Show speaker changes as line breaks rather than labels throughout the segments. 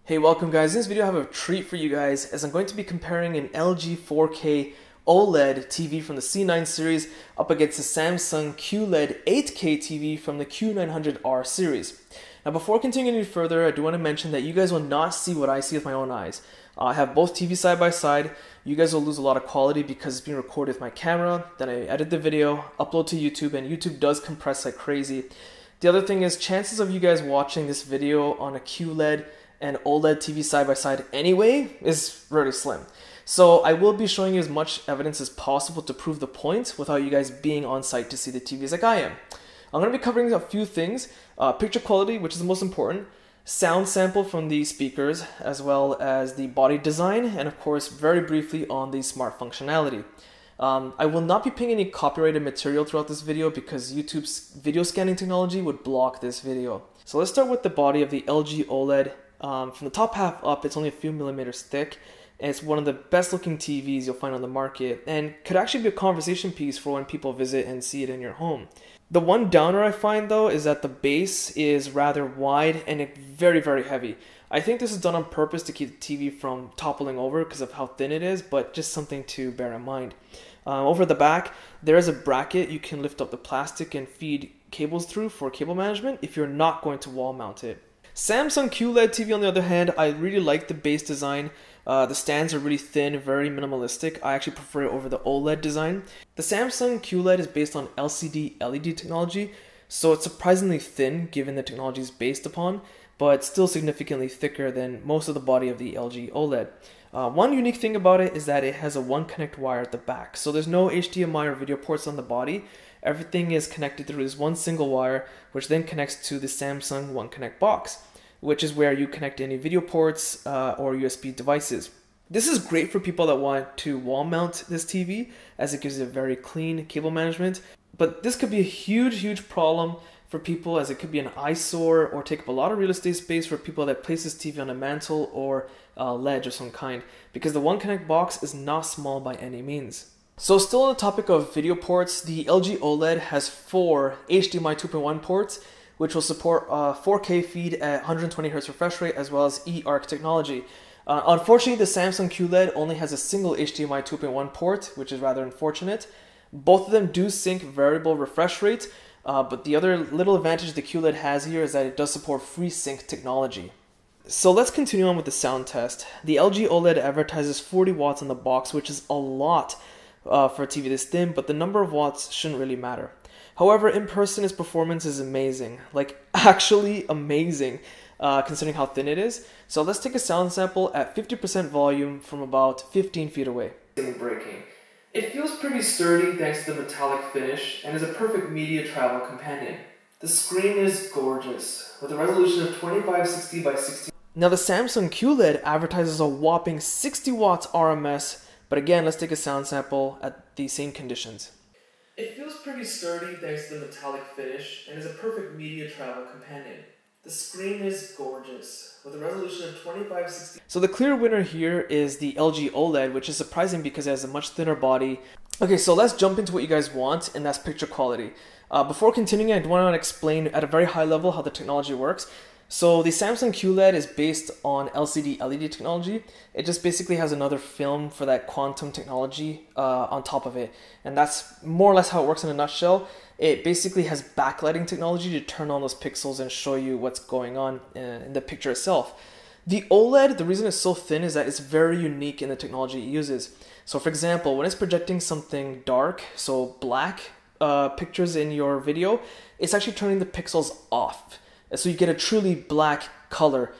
Hey, welcome guys. In this video I have a treat for you guys as I'm going to be comparing an LG 4K OLED TV from the C9 series up against the Samsung QLED 8K TV from the Q900R series. Now before continuing any further, I do want to mention that you guys will not see what I see with my own eyes. I have both TVs side by side. You guys will lose a lot of quality because it's being recorded with my camera, then I edit the video, upload to YouTube, and YouTube does compress like crazy. The other thing is chances of you guys watching this video on a QLED and OLED TV side by side anyway is really slim. So I will be showing you as much evidence as possible to prove the point without you guys being on site to see the TVs like I am. I'm going to be covering a few things, picture quality, which is the most important, sound sample from the speakers, as well as the body design, and of course very briefly on the smart functionality. I will not be putting any copyrighted material throughout this video because YouTube's video scanning technology would block this video. So let's start with the body of the LG OLED. From the top half up, it's only a few millimeters thick, and it's one of the best looking TVs you'll find on the market, and could actually be a conversation piece for when people visit and see it in your home. The one downer I find though is that the base is rather wide and very, very heavy. I think this is done on purpose to keep the TV from toppling over because of how thin it is, but just something to bear in mind. Over the back, there is a bracket you can lift up the plastic and feed cables through for cable management if you're not going to wall mount it. Samsung QLED TV on the other hand, I really like the base design. The stands are really thin, very minimalistic. I actually prefer it over the OLED design. The Samsung QLED is based on LCD LED technology, so it's surprisingly thin given the technology is based upon, but still significantly thicker than most of the body of the LG OLED. One unique thing about it is that it has a one connect wire at the back, so there's no HDMI or video ports on the body. Everything is connected through this one single wire, which then connects to the Samsung One Connect box, which is where you connect any video ports or USB devices. This is great for people that want to wall mount this TV, as it gives it very clean cable management. But this could be a huge problem for people, as it could be an eyesore or take up a lot of real estate space for people that place this TV on a mantle or ledge of some kind, because the One Connect box is not small by any means. So still on the topic of video ports, the LG OLED has 4 HDMI 2.1 ports, which will support 4K feed at 120 Hz refresh rate, as well as eARC technology. Unfortunately, the Samsung QLED only has a single HDMI 2.1 port, which is rather unfortunate. Both of them do sync variable refresh rate, but the other little advantage the QLED has here is that it does support FreeSync technology. So let's continue on with the sound test. The LG OLED advertises 40 watts on the box, which is a lot for a TV this thin, but the number of watts shouldn't really matter. However, in person its performance is amazing, like actually amazing, considering how thin it is. So let's take a sound sample at 50% volume from about 15 feet away. Breaking. It feels pretty sturdy thanks to the metallic finish and is a perfect media travel companion. The screen is gorgeous, with a resolution of 2560 by 60. Now the Samsung QLED advertises a whopping 60 watts RMS, but again, let's take a sound sample at the same conditions. It feels pretty sturdy thanks to the metallic finish and is a perfect media travel companion. The screen is gorgeous, with a resolution of 2560. So the clear winner here is the LG OLED, which is surprising because it has a much thinner body. Okay, so let's jump into what you guys want, and that's picture quality. Before continuing, I want to explain at a very high level how the technology works. So the Samsung QLED is based on LCD LED technology. It just basically has another film for that quantum technology on top of it. And that's more or less how it works in a nutshell. It basically has backlighting technology to turn on those pixels and show you what's going on in the picture itself. The OLED, the reason it's so thin is that it's very unique in the technology it uses. So for example, when it's projecting something dark, so black pictures in your video, it's actually turning the pixels off. So you get a truly black color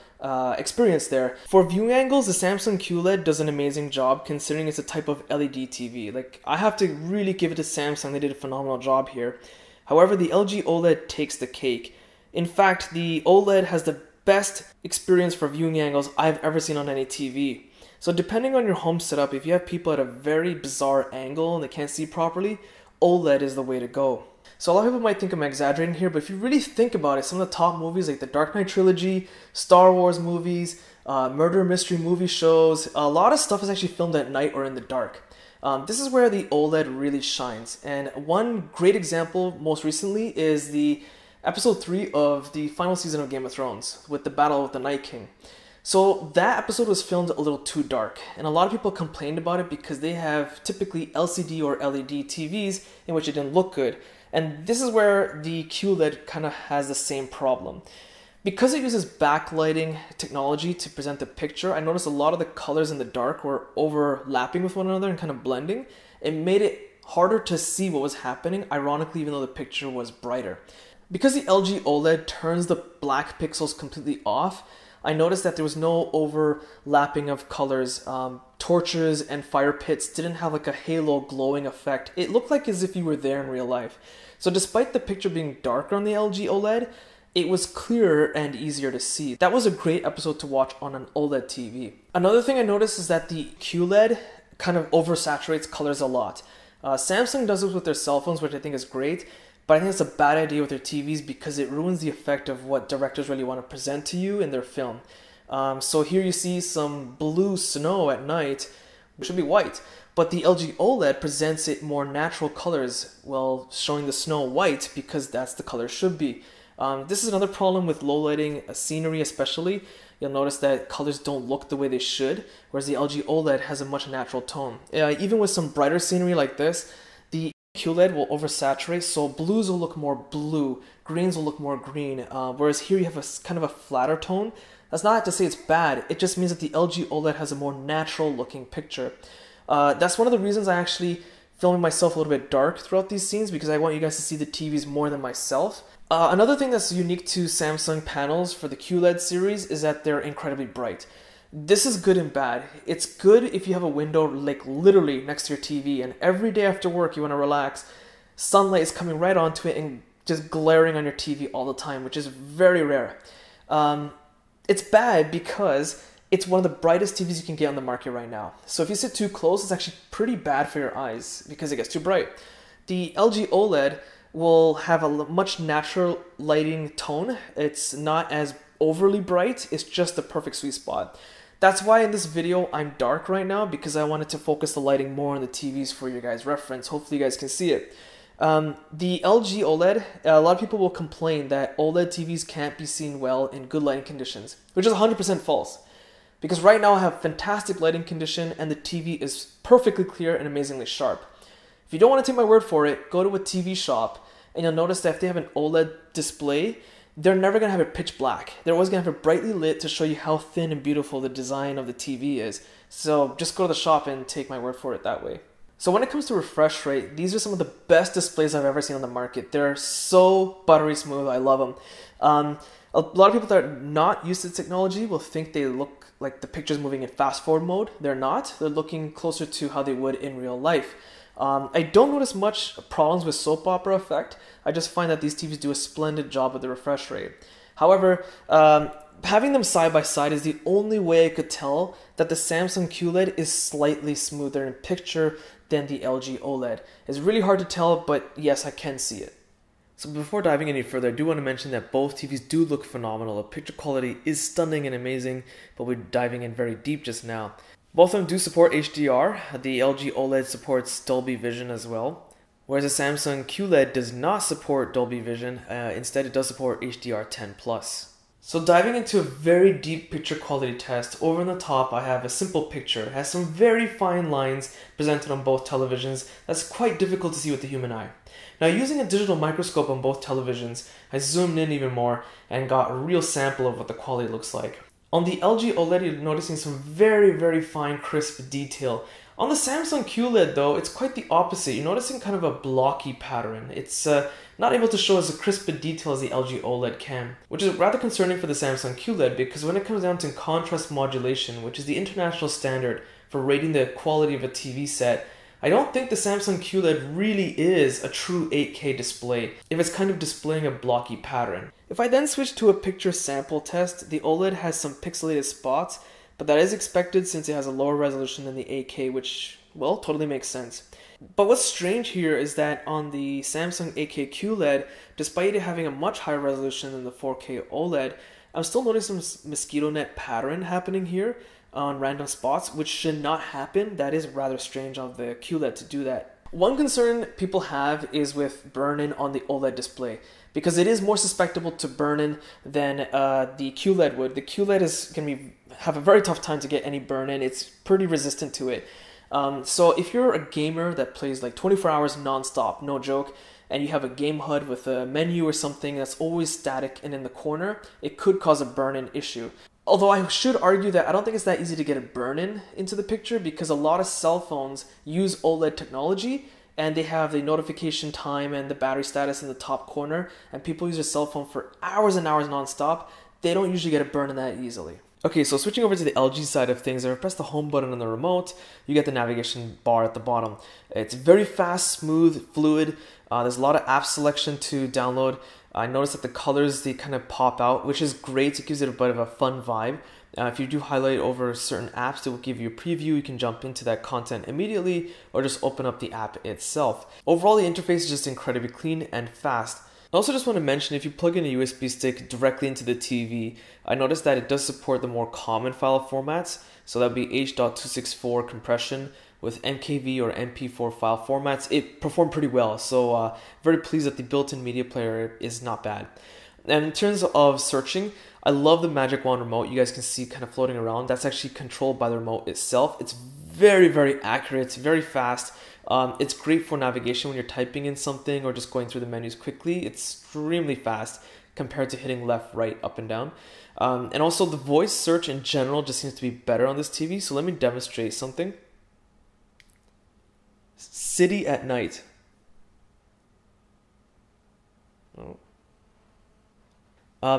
experience there. For viewing angles, the Samsung QLED does an amazing job considering it's a type of LED TV. Like, I have to really give it to Samsung, they did a phenomenal job here. However, the LG OLED takes the cake. In fact, the OLED has the best experience for viewing angles I've ever seen on any TV. So depending on your home setup, if you have people at a very bizarre angle and they can't see properly, OLED is the way to go. So a lot of people might think I'm exaggerating here, but if you really think about it, some of the top movies like the Dark Knight trilogy, Star Wars movies, murder mystery movie shows, a lot of stuff is actually filmed at night or in the dark. This is where the OLED really shines. And one great example most recently is the episode 3 of the final season of Game of Thrones with the battle with the Night King. So that episode was filmed a little too dark, and a lot of people complained about it because they have typically LCD or LED TVs in which it didn't look good. And this is where the QLED kind of has the same problem. Because it uses backlighting technology to present the picture, I noticed a lot of the colors in the dark were overlapping with one another and kind of blending. It made it harder to see what was happening, ironically, even though the picture was brighter. Because the LG OLED turns the black pixels completely off, I noticed that there was no overlapping of colors. Torches and fire pits didn't have like a halo glowing effect. It looked like as if you were there in real life. So despite the picture being darker on the LG OLED, it was clearer and easier to see. That was a great episode to watch on an OLED TV. Another thing I noticed is that the QLED kind of oversaturates colors a lot. Samsung does this with their cell phones, which I think is great, but I think it's a bad idea with their TVs because it ruins the effect of what directors really want to present to you in their film. So here you see some blue snow at night, which should be white, but the LG OLED presents it more natural colors while showing the snow white because that's the color it should be. This is another problem with low lighting scenery especially. You'll notice that colors don't look the way they should, whereas the LG OLED has a much natural tone. Even with some brighter scenery like this, the QLED will oversaturate, so blues will look more blue, greens will look more green, whereas here you have a kind of a flatter tone. That's not to say it's bad, it just means that the LG OLED has a more natural looking picture. That's one of the reasons I actually filming myself a little bit dark throughout these scenes, because I want you guys to see the TVs more than myself. Another thing that's unique to Samsung panels for the QLED series is that they're incredibly bright. This is good and bad. It's good if you have a window like literally next to your TV and every day after work you want to relax, sunlight is coming right onto it and just glaring on your TV all the time, which is very rare. It's bad because it's one of the brightest TVs you can get on the market right now. So if you sit too close, it's actually pretty bad for your eyes because it gets too bright. The LG OLED will have a much natural lighting tone. It's not as overly bright, it's just the perfect sweet spot. That's why in this video I'm dark right now, because I wanted to focus the lighting more on the TVs for your guys' reference. Hopefully you guys can see it. The LG OLED, a lot of people will complain that OLED TVs can't be seen well in good lighting conditions, which is 100% false. Because right now I have fantastic lighting condition and the TV is perfectly clear and amazingly sharp. If you don't want to take my word for it, go to a TV shop and you'll notice that if they have an OLED display, they're never going to have it pitch black. They're always going to have it brightly lit to show you how thin and beautiful the design of the TV is. So just go to the shop and take my word for it that way. So when it comes to refresh rate, these are some of the best displays I've ever seen on the market. They're so buttery smooth, I love them. A lot of people that are not used to the technology will think they look like the picture's moving in fast forward mode. They're not. They're looking closer to how they would in real life. I don't notice much problems with soap opera effect. I just find that these TVs do a splendid job with the refresh rate. However, having them side by side is the only way I could tell that the Samsung QLED is slightly smoother in picture than the LG OLED. It's really hard to tell, but yes, I can see it. So before diving any further, I do want to mention that both TVs do look phenomenal. The picture quality is stunning and amazing, but we're diving in very deep just now. Both of them do support HDR. The LG OLED supports Dolby Vision as well, whereas the Samsung QLED does not support Dolby Vision. Instead, it does support HDR10+. So diving into a very deep picture quality test, over on the top I have a simple picture. It has some very fine lines presented on both televisions that's quite difficult to see with the human eye. Now, using a digital microscope on both televisions, I zoomed in even more and got a real sample of what the quality looks like. On the LG OLED, you're noticing some very fine crisp detail. On the Samsung QLED though, it's quite the opposite. You're noticing kind of a blocky pattern. It's not able to show as a crisp detail as the LG OLED can, which is rather concerning for the Samsung QLED because when it comes down to contrast modulation, which is the international standard for rating the quality of a TV set, I don't think the Samsung QLED really is a true 8K display if it's kind of displaying a blocky pattern. If I then switch to a picture sample test, the OLED has some pixelated spots, but that is expected since it has a lower resolution than the 8K, which, well, totally makes sense. But what's strange here is that on the Samsung 8K QLED, despite it having a much higher resolution than the 4K OLED, I'm still noticing some mosquito net pattern happening here on random spots, which should not happen. That is rather strange of the QLED to do that. One concern people have is with burn-in on the OLED display, because it is more susceptible to burn-in than the QLED would. The QLED is going to have a very tough time to get any burn-in. It's pretty resistant to it. So if you're a gamer that plays like 24 hours non-stop, no joke, and you have a game HUD with a menu or something that's always static and in the corner, it could cause a burn-in issue. Although I should argue that I don't think it's that easy to get a burn-in into the picture, because a lot of cell phones use OLED technology and they have the notification time and the battery status in the top corner, and people use their cell phone for hours and hours non-stop. They don't usually get a burn-in that easily. Okay, so switching over to the LG side of things, if I press the home button on the remote, you get the navigation bar at the bottom. It's very fast, smooth, fluid. There's a lot of app selection to download. I noticed that the colors, they kind of pop out, which is great. It gives it a bit of a fun vibe. If you do highlight over certain apps, it will give you a preview. You can jump into that content immediately or just open up the app itself. Overall, the interface is just incredibly clean and fast. I also just want to mention, if you plug in a USB stick directly into the TV, I noticed that it does support the more common file formats. So that would be H.264 compression with MKV or MP4 file formats. It performed pretty well, so very pleased that the built-in media player is not bad. And in terms of searching, I love the Magic Wand remote. You guys can see kind of floating around. That's actually controlled by the remote itself. It's very, very accurate. It's very fast. It's great for navigation when you're typing in something or just going through the menus quickly. It's extremely fast compared to hitting left, right, up, and down. And also the voice search in general just seems to be better on this TV. So let me demonstrate something. City at night. Oh.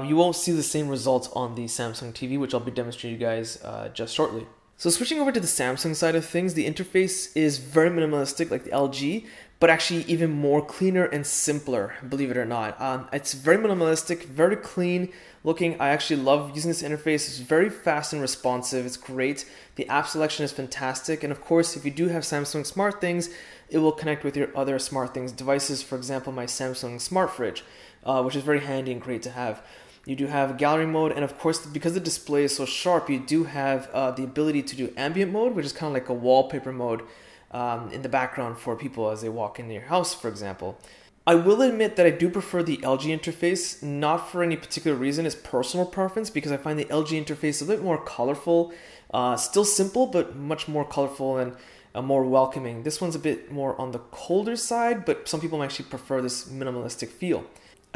You won't see the same results on the Samsung TV, which I'll be demonstrating you guys just shortly. So switching over to the Samsung side of things, the interface is very minimalistic like the LG, but actually even more cleaner and simpler, believe it or not. It's very minimalistic, very clean looking. I actually love using this interface. It's very fast and responsive. It's great. The app selection is fantastic. And of course, if you do have Samsung Smart Things, it will connect with your other Smart Things devices. For example, my Samsung Smart Fridge, which is very handy and great to have. You do have gallery mode, and of course, because the display is so sharp, you do have the ability to do ambient mode, which is kind of like a wallpaper mode in the background for people as they walk in your house, for example. I will admit that I do prefer the LG interface, not for any particular reason. It's personal preference, because I find the LG interface a bit more colorful, still simple, but much more colorful and more welcoming. This one's a bit more on the colder side, but some people actually prefer this minimalistic feel.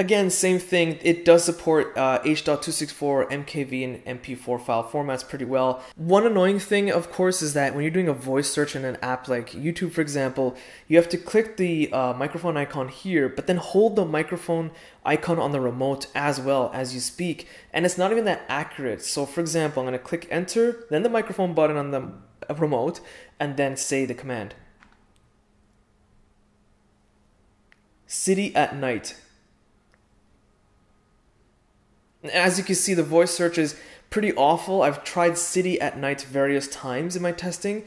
Again, same thing, it does support H.264, MKV, and MP4 file formats pretty well. One annoying thing, of course, is that when you're doing a voice search in an app like YouTube, for example, you have to click the microphone icon here, but then hold the microphone icon on the remote as well as you speak, and it's not even that accurate. So for example, I'm going to click enter, then the microphone button on the remote, and then say the command. City at night. As you can see, the voice search is pretty awful. I've tried City at night various times in my testing.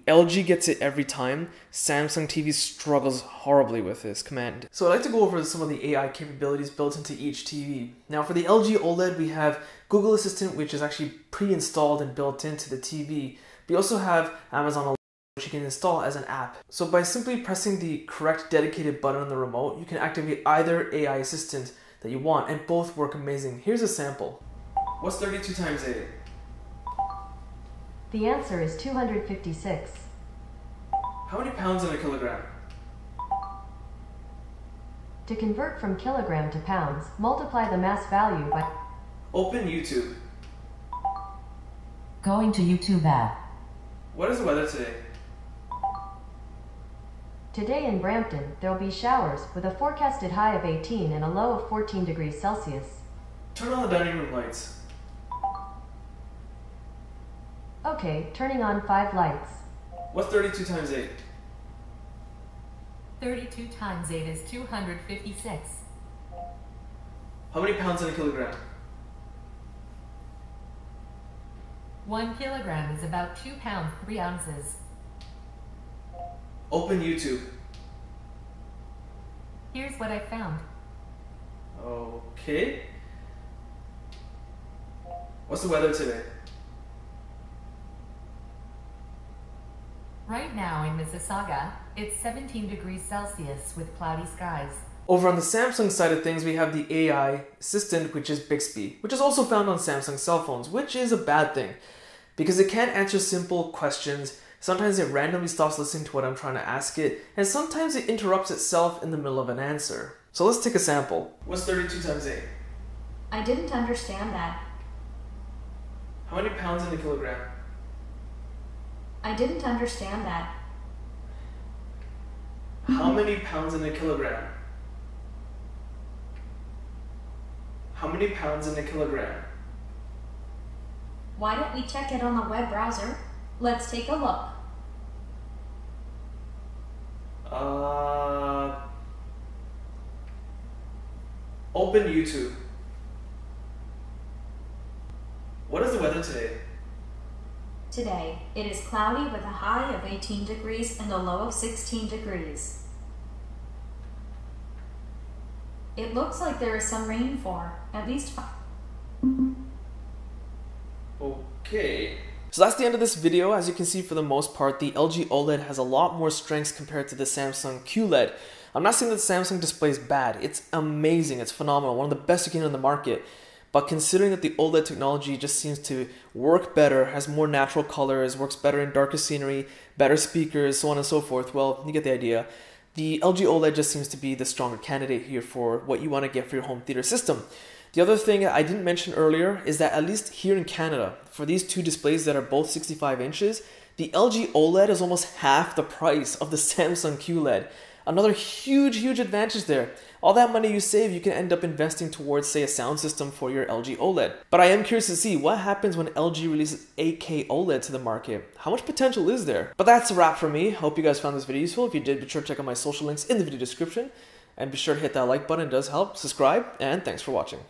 LG gets it every time. Samsung TV struggles horribly with this command. So I'd like to go over some of the AI capabilities built into each TV. Now for the LG OLED, we have Google Assistant, which is actually pre-installed and built into the TV. We also have Amazon Alexa, which you can install as an app. So by simply pressing the correct dedicated button on the remote, you can activate either AI assistant that you want, and both work amazing. Here's a sample. What's 32 times 8?
The answer is 256.
How many pounds in a kilogram?
To convert from kilogram to pounds, multiply the mass value by...
Open YouTube.
Going to YouTube app.
What is the weather today?
Today in Brampton, there will be showers with a forecasted high of 18 and a low of 14 degrees Celsius.
Turn on the dining room lights.
Okay, turning on 5 lights.
What's 32 times 8?
32 times 8 is 256.
How many pounds in a kilogram?
1 kilogram is about 2 pounds 3 ounces.
Open YouTube.
Here's what I found.
Okay. What's the weather today?
Right now in Mississauga, it's 17 degrees Celsius with cloudy skies.
Over on the Samsung side of things, we have the AI assistant, which is Bixby, which is also found on Samsung cell phones, which is a bad thing because it can't answer simple questions. Sometimes it randomly stops listening to what I'm trying to ask it, and sometimes it interrupts itself in the middle of an answer. So let's take a sample. What's 32 times 8?
I didn't understand that.
How many pounds in a kilogram?
I didn't understand that.
How many pounds in a kilogram? How many pounds in a kilogram?
Why don't we check it on the web browser? Let's take a look.
Open YouTube. What is the weather today?
Today, it is cloudy with a high of 18 degrees and a low of 16 degrees. It looks like there is some rain for at least 5.
Okay. So that's the end of this video. As you can see, for the most part, the LG OLED has a lot more strengths compared to the Samsung QLED. I'm not saying that the Samsung display is bad. It's amazing. It's phenomenal. One of the best you can get on the market. But considering that the OLED technology just seems to work better, has more natural colors, works better in darker scenery, better speakers, so on and so forth, well, you get the idea. The LG OLED just seems to be the stronger candidate here for what you want to get for your home theater system. The other thing I didn't mention earlier is that at least here in Canada, for these two displays that are both 65 inches, the LG OLED is almost half the price of the Samsung QLED. Another huge advantage there. All that money you save, you can end up investing towards, say, a sound system for your LG OLED. But I am curious to see what happens when LG releases 8K OLED to the market. How much potential is there? But that's a wrap for me. Hope you guys found this video useful. If you did, be sure to check out my social links in the video description. And be sure to hit that like button, it does help. Subscribe, and thanks for watching.